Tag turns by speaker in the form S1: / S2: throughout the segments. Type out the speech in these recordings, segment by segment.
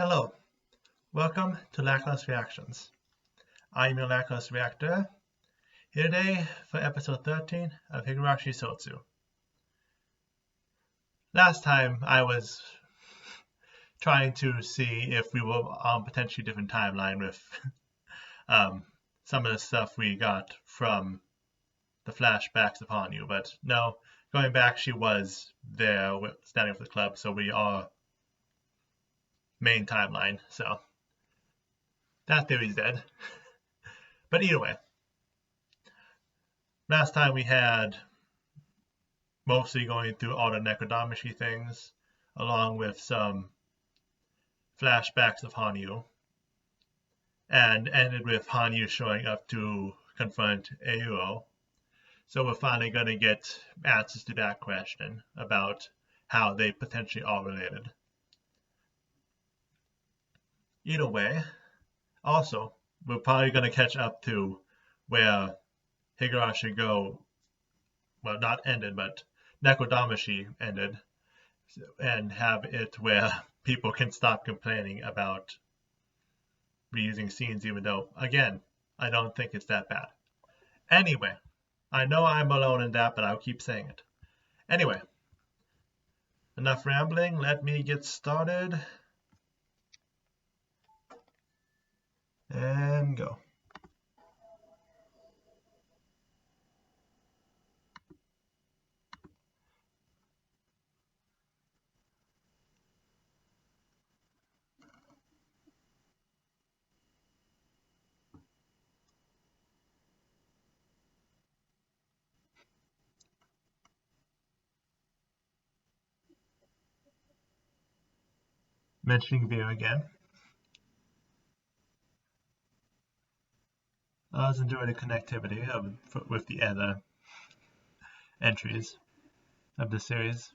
S1: Hello, welcome to Lackluster Reactions. I'm your Lackluster Reactor, here today for episode 13 of Higurashi Sotsu. Last time I was trying to see if we were on potentially different timeline with some of the stuff we got from the flashbacks of Hanyuu, but no, going back she was there standing for the club, so we are main timeline, so that theory's dead. But either way, last time we had mostly going through all the necrodomacy things, along with some flashbacks of Hanyuu, and ended with Hanyuu showing up to confront Eau. So we're finally going to get answers to that question about how they potentially are related. Either way, also, we're probably going to catch up to where Higurashi Go, well, not ended, but necrodomacy ended, and have it where people can stop complaining about reusing scenes, even though, again, I don't think it's that bad. Anyway, I know I'm alone in that, but I'll keep saying it. Anyway, enough rambling, let me get started. And go. Mentioning Veer again. I was enjoying the connectivity with the other entries of the series.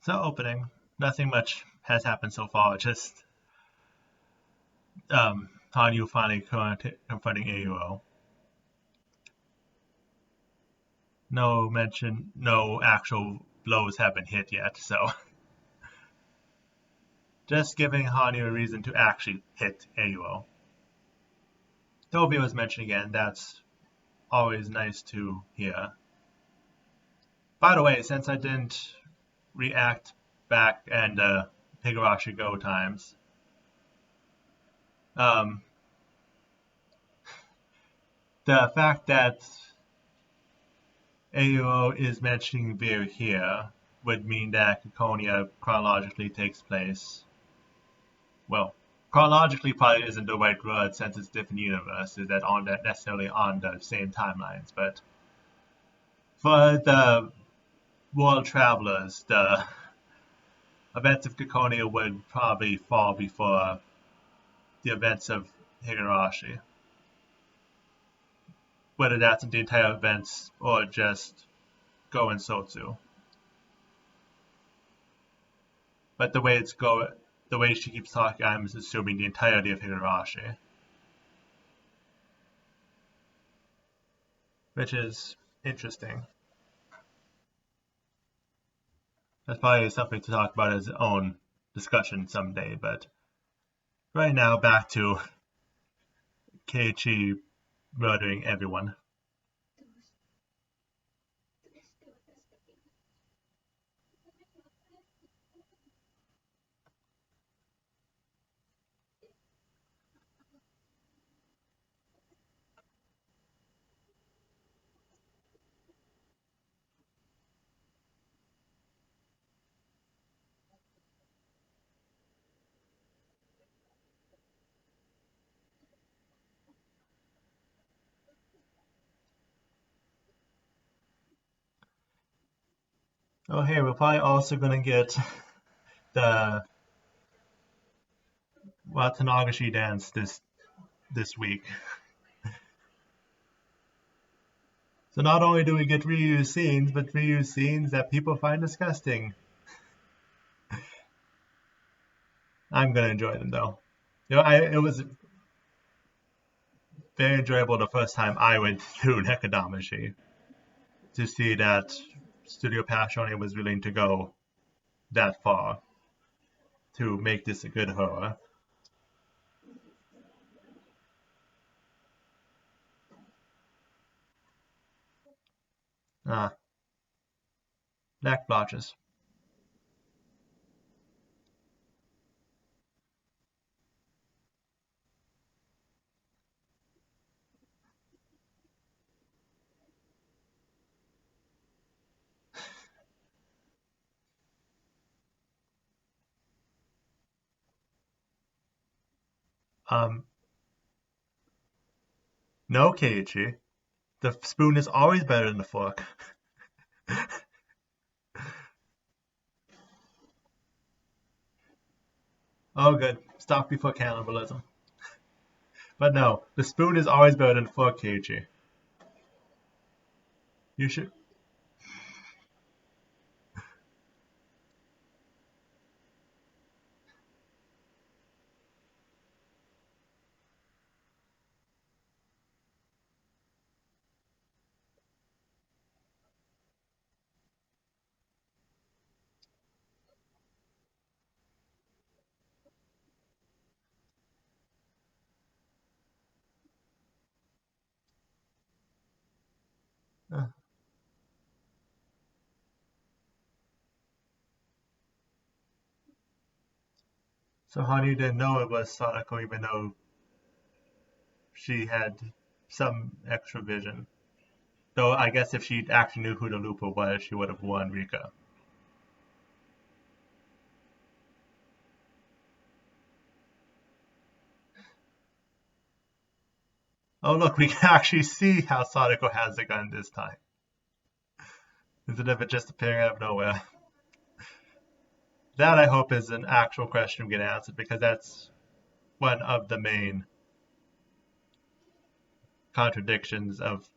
S1: So opening, nothing much has happened so far, just Hanyuu finally confronting Eau. No actual blows have been hit yet, so just giving Hanyuu a reason to actually hit Eau. Toby was mentioned again, that's always nice to hear. By the way, since I didn't react back and Higurashi Go times, the fact that Eau is mentioning Veer here would mean that Kikonia chronologically takes place. Well, chronologically probably isn't the right word since it's different universes that aren't necessarily on the same timelines, but for the world travelers, the events of Kikonia would probably fall before the events of Higurashi. Whether that's in the entire events or just Go and Sotsu. But the way she keeps talking, I'm assuming the entirety of Higurashi. Which is interesting. That's probably something to talk about as its own discussion someday, but right now back to Keiichi murdering everyone. Oh, hey, we're probably also gonna get the Watanagashi dance this week. So not only do we get reused scenes, but reused scenes that people find disgusting. I'm gonna enjoy them though. It was very enjoyable the first time I went through Nekadamashi to see that Studio Passione was willing to go that far to make this a good horror. Ah, neck blotches. Um, no, Keiichi. The spoon is always better than the fork. Oh, good. Stop before cannibalism. But no, the spoon is always better than the fork, Keiichi. You should. Uh, so Hanyuu didn't know it was Sadako, even though she had some extra vision. Though I guess if she actually knew who the Lupa was, she would have won Rika. Oh look, we can actually see how Sadako has the gun this time, instead of it just appearing out of nowhere. That I hope is an actual question we get answered, because that's one of the main contradictions of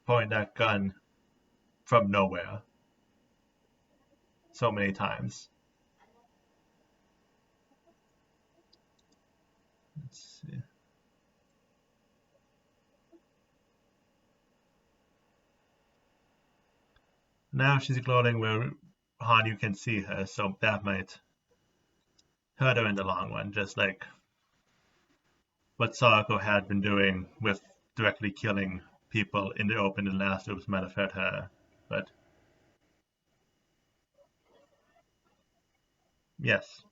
S1: pulling that gun from nowhere so many times. Let's see. Now she's gloating where Hanyu can see her, so that might hurt her in the long run, just like what Sarako had been doing with directly killing people in the open in the last oops might have hurt her. But yes,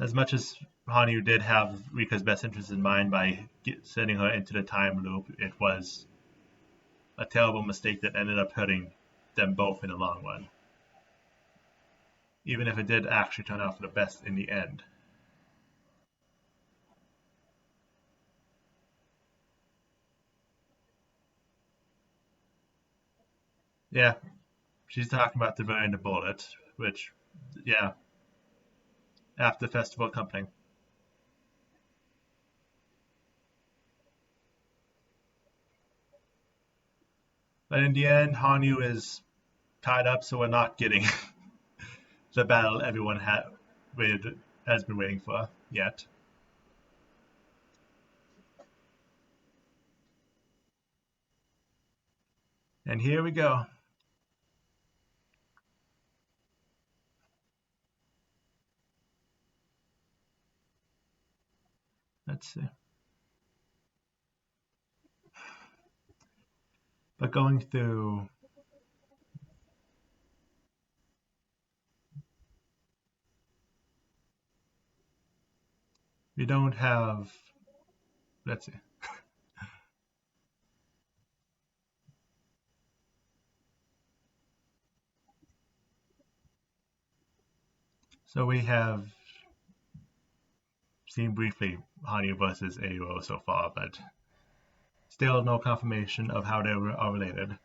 S1: as much as Hanyu did have Rika's best interest in mind by sending her into the time loop, it was a terrible mistake that ended up hurting them both in the long run. Even if it did actually turn out for the best in the end. Yeah, she's talking about diverting the bullet, which, yeah, after the festival company. But in the end, Hanyu is tied up, so we're not getting the battle everyone has been waiting for yet. And here we go. Let's see. But going through, we don't have. Let's see. So we have seen briefly Hanyu versus Eau so far, but still no confirmation of how they are related.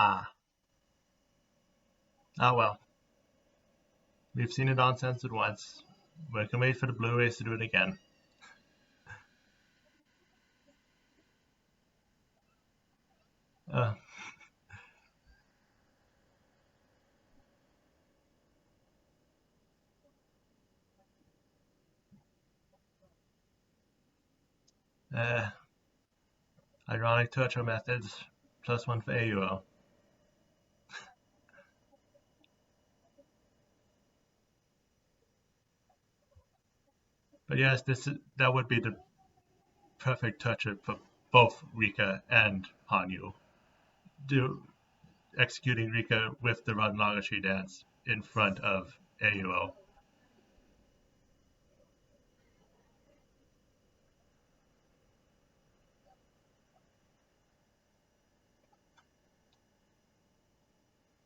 S1: Ah, ah well. We've seen it uncensored once. We can wait for the Blu-rays to do it again. Uh, uh, Ironic torture methods. +1 for AUO. But yes, that would be the perfect torture for both Rika and Hanyu. Do executing Rika with the Run Lagashi dance in front of AUO.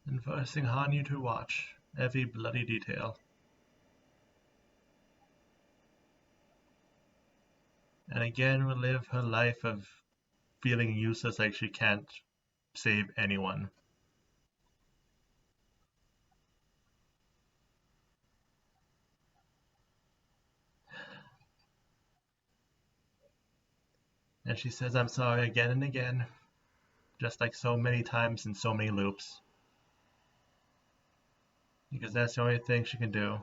S1: And forcing Hanyu to watch every bloody detail. And again relive her life of feeling useless, like she can't save anyone. And she says, I'm sorry again and again, just like so many times in so many loops. Because that's the only thing she can do.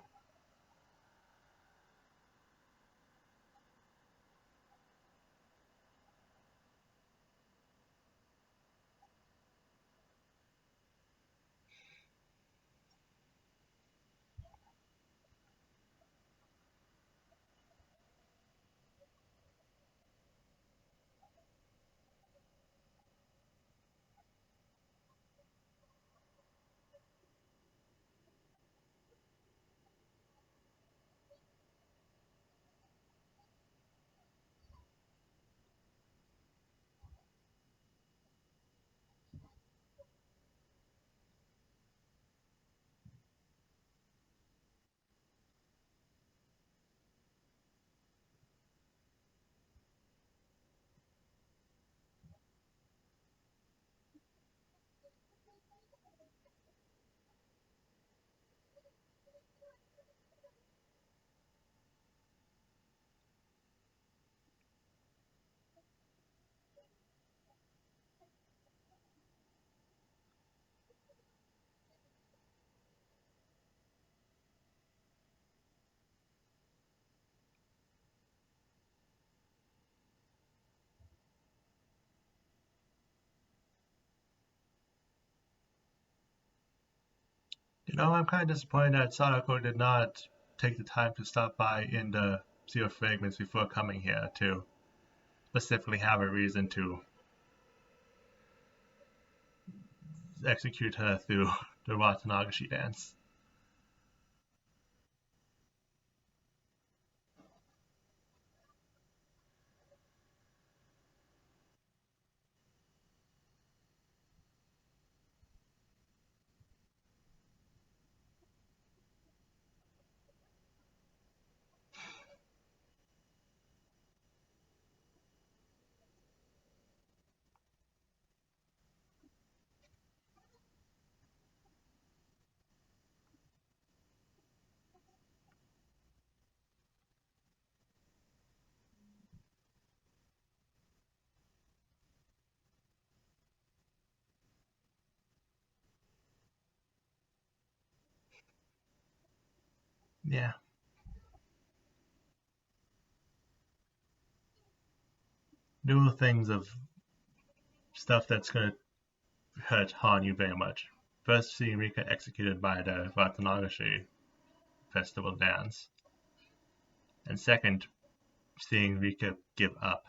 S1: I'm kind of disappointed that Satoko did not take the time to stop by in the Sea of Fragments before coming here to specifically have a reason to execute her through the Watanagashi dance. Yeah, do things of stuff that's going to hurt Hanyu very much. First, seeing Rika executed by the Watanagashi festival dance, and second, seeing Rika give up.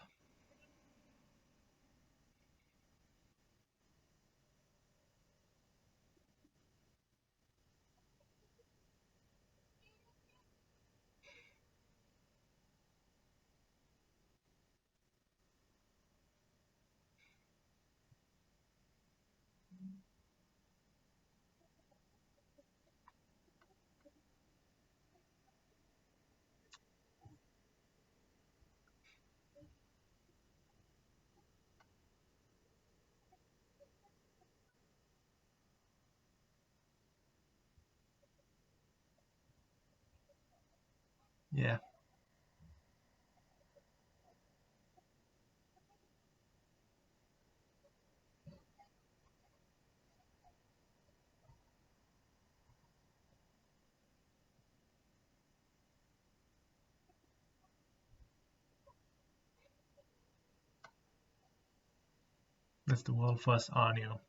S1: Yeah. That's the world first Hanyuu.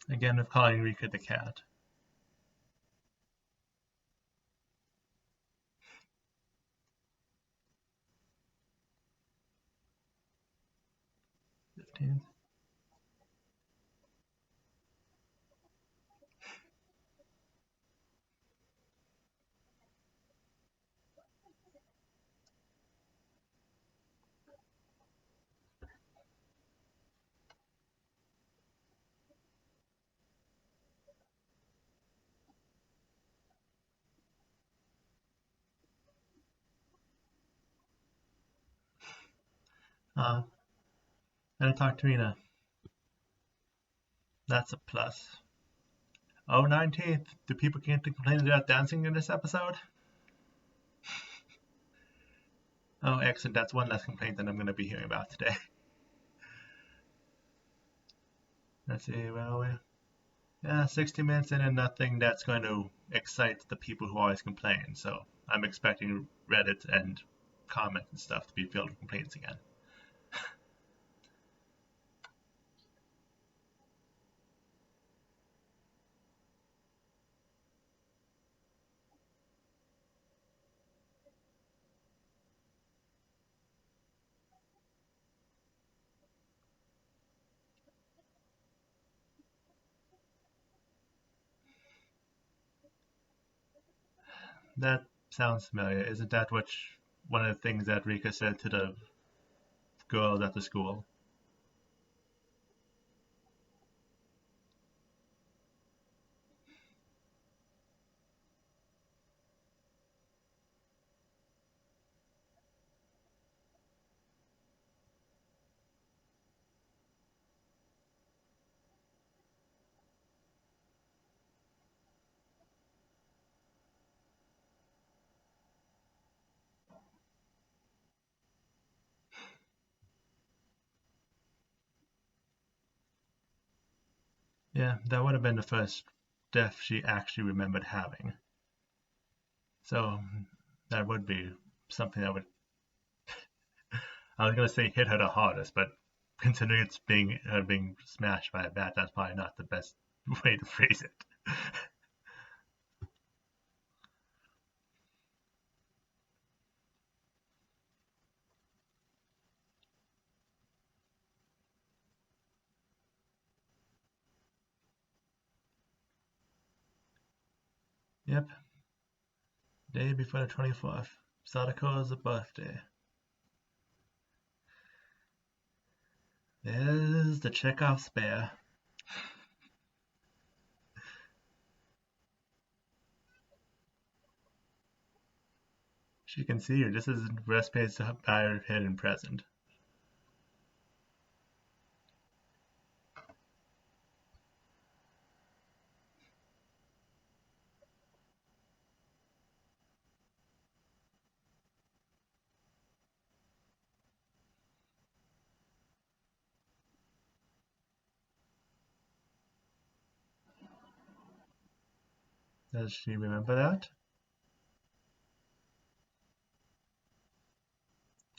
S1: Again with calling Rika the cat. 15th. And I talked to Rena. That's a plus. Oh, 19th. Do people get to complain about dancing in this episode? Oh, excellent. That's one less complaint than I'm going to be hearing about today. Let's see. Well, yeah, 60 minutes in and nothing that's going to excite the people who always complain. So I'm expecting Reddit and comments and stuff to be filled with complaints again. That sounds familiar. Isn't that one of the things that Rika said to the girls at the school? Yeah, that would have been the first death she actually remembered having. So that would be something that would, I was going to say hit her the hardest, but considering it's being smashed by a bat, that's probably not the best way to phrase it. Yep, day before the 24th. Satoko's birthday. There's the Chekhov spare. She can see you. This is the best place to buy her hidden present. Does she remember that?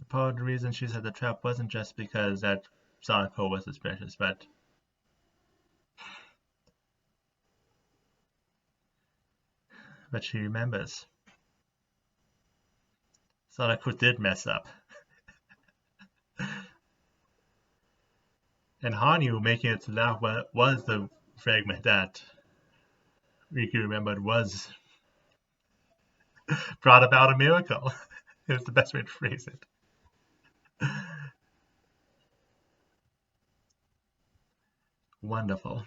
S1: Part of the reason she said the trap wasn't just because that Sadako was suspicious, but she remembers. Sadako did mess up. And Hanyuu making it to that was the fragment that Riku remembered was brought about a miracle. It's the best way to phrase it. Wonderful.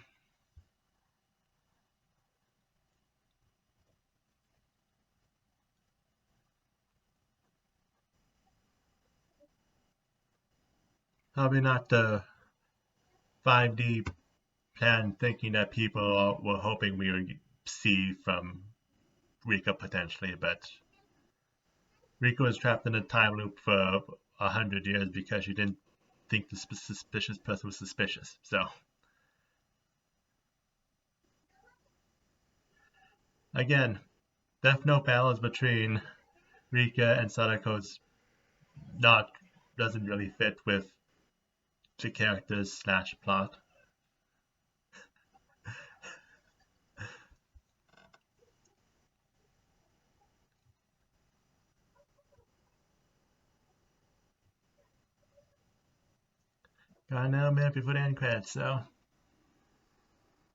S1: Probably not the 5D plan thinking that people were hoping we would see from Rika potentially, but Rika was trapped in a time loop for 100 years because she didn't think the suspicious person was suspicious. So again, Death Note battles between Rika and Sadako's not doesn't really fit with the characters slash plot. Got another minute before the end credits, so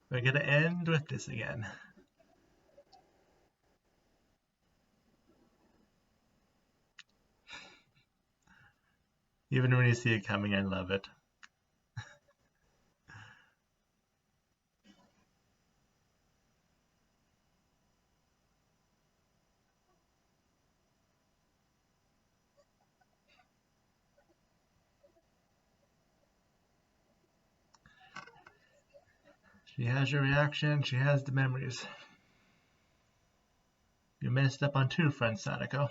S1: we're gonna end with this again. Even when you see it coming, I love it. She has your reaction, she has the memories. You messed up on two fronts, Satoko.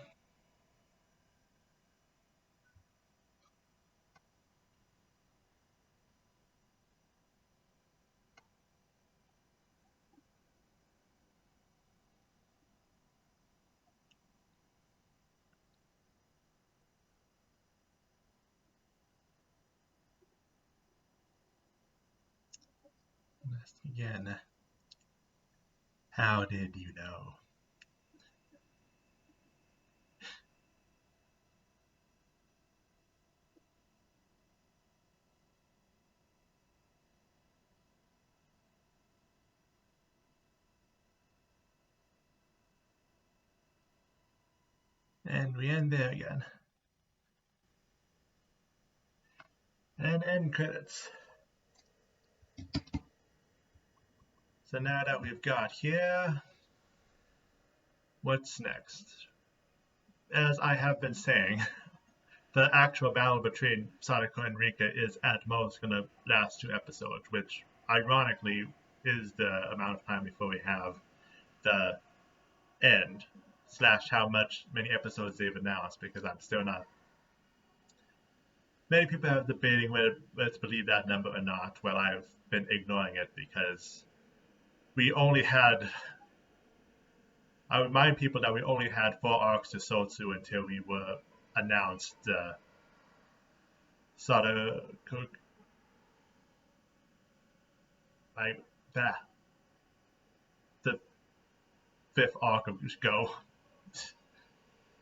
S1: Again, how did you know? And we end there again. And end credits. So now that we've got here, what's next? As I have been saying, the actual battle between Satoko and Rika is at most going to last 2 episodes, which ironically is the amount of time before we have the end, slash how many episodes they've announced, because I'm still not. Many people are debating whether to believe that number or not. Well, I've been ignoring it because we only had. I remind people that we only had 4 arcs to Sotsu until we were announced Satoko. Like that. The 5th arc of Go.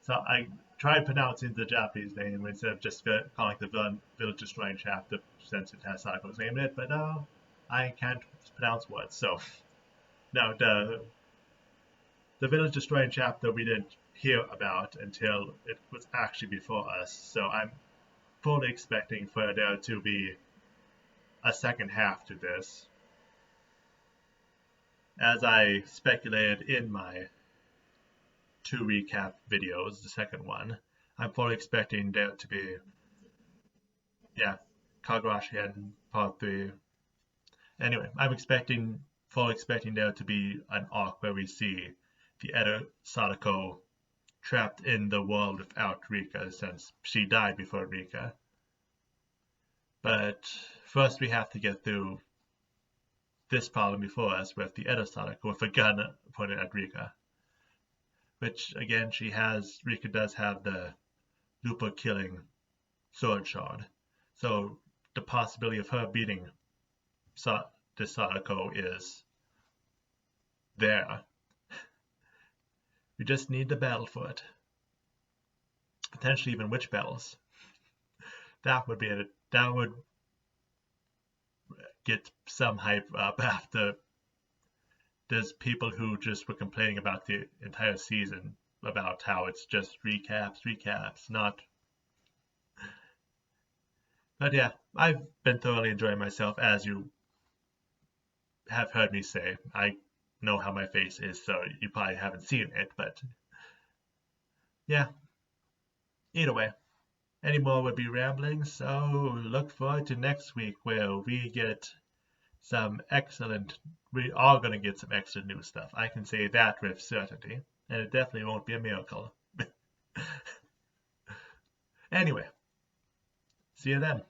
S1: So I tried pronouncing the Japanese name instead of just calling it the Village Destroying chapter since it has Satoko's name in it, but I can't pronounce words, so no, the Village Destroying chapter we didn't hear about until it was actually before us, so I'm fully expecting for there to be a second half to this. As I speculated in my 2 recap videos, the second one, I'm fully expecting there to be, Higurashi and part 3. Anyway, I'm fully expecting there to be an arc where we see the Edo Satoko trapped in the world without Rika, since she died before Rika. But first we have to get through this problem before us with the Edo Satoko with a gun pointed at Rika. Which again, Rika does have the Lupa killing sword shard. So the possibility of her beating this Satoko is there. We just need the battle for it. Potentially even witch battles. That would get some hype up after there's people who just were complaining about the entire season about how it's just recaps, not. But yeah, I've been thoroughly enjoying myself, as you have heard me say. I know how my face is, so you probably haven't seen it, but yeah. Either way, anymore would be rambling, so look forward to next week where we get some excellent, we are going to get some excellent new stuff. I can say that with certainty, and it definitely won't be a miracle. Anyway, see you then.